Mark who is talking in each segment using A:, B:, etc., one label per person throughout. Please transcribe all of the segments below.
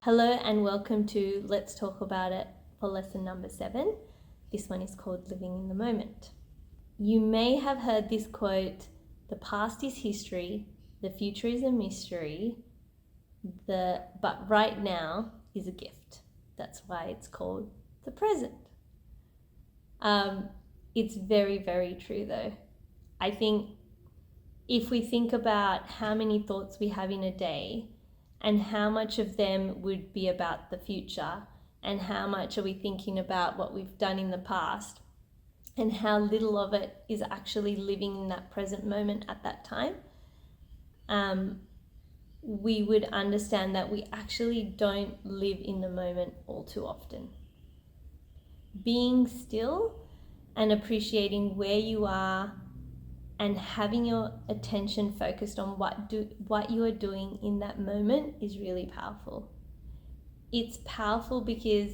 A: Hello and welcome to Let's Talk About It for lesson number 7. This one is called Living in the Moment. You may have heard this quote, the past is history, the future is a mystery, but right now is a gift. That's why it's called the present. It's very, very true though. I think if we think about how many thoughts we have in a day, and how much of them would be about the future, and how much are we thinking about what we've done in the past, and how little of it is actually living in that present moment at that time, we would understand that we actually don't live in the moment all too often. Being still and appreciating where you are and having your attention focused on what you are doing in that moment is really powerful. It's powerful because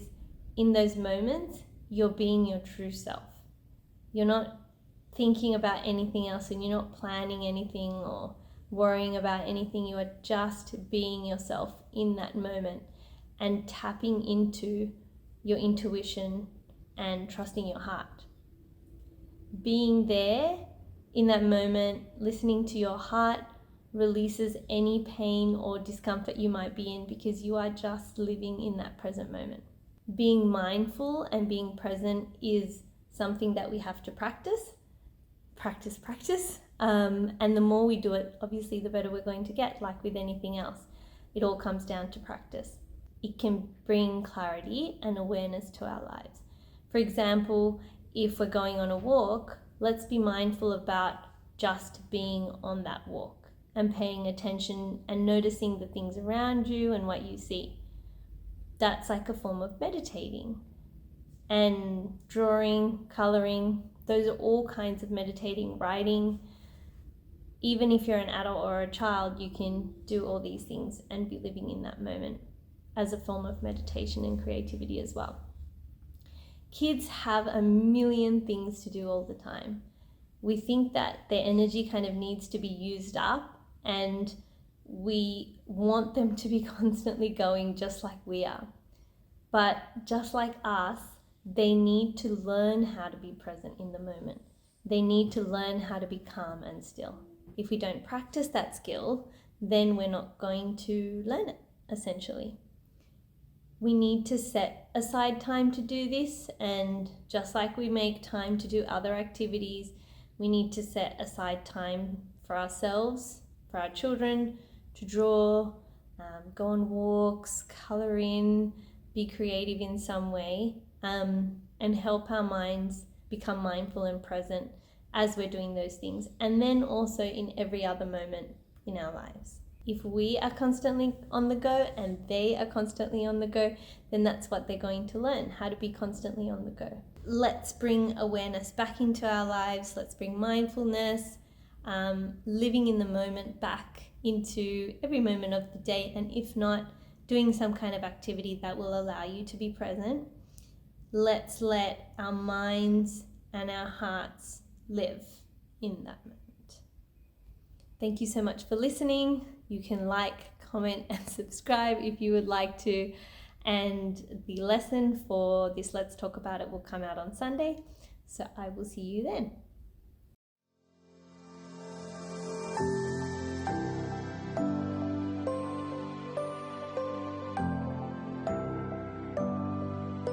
A: in those moments, you're being your true self. You're not thinking about anything else and you're not planning anything or worrying about anything. You are just being yourself in that moment and tapping into your intuition and trusting your heart. Being there in that moment, listening to your heart releases any pain or discomfort you might be in because you are just living in that present moment. Being mindful and being present is something that we have to practice. And the more we do it, obviously, the better we're going to get, like with anything else. It all comes down to practice. It can bring clarity and awareness to our lives. For example, if we're going on a walk, let's be mindful about just being on that walk and paying attention and noticing the things around you and what you see. That's like a form of meditating. And drawing, coloring, those are all kinds of meditating. Writing. Even if you're an adult or a child, you can do all these things and be living in that moment as a form of meditation and creativity as well. Kids have a million things to do all the time. We think that their energy kind of needs to be used up, and we want them to be constantly going just like we are. But just like us, they need to learn how to be present in the moment. They need to learn how to be calm and still. If we don't practice that skill, then we're not going to learn it, essentially. We need to set aside time to do this, and just like we make time to do other activities, we need to set aside time for ourselves, for our children, to draw, go on walks, colour in, be creative in some way, and help our minds become mindful and present as we're doing those things, and then also in every other moment in our lives. If we are constantly on the go and they are constantly on the go, then that's what they're going to learn, how to be constantly on the go. Let's bring awareness back into our lives. Let's bring mindfulness, living in the moment back into every moment of the day. And if not, doing some kind of activity that will allow you to be present. Let's let our minds and our hearts live in that moment. Thank you so much for listening. You can like, comment, and subscribe if you would like to. And the lesson for this Let's Talk About It will come out on Sunday. So I will see you then.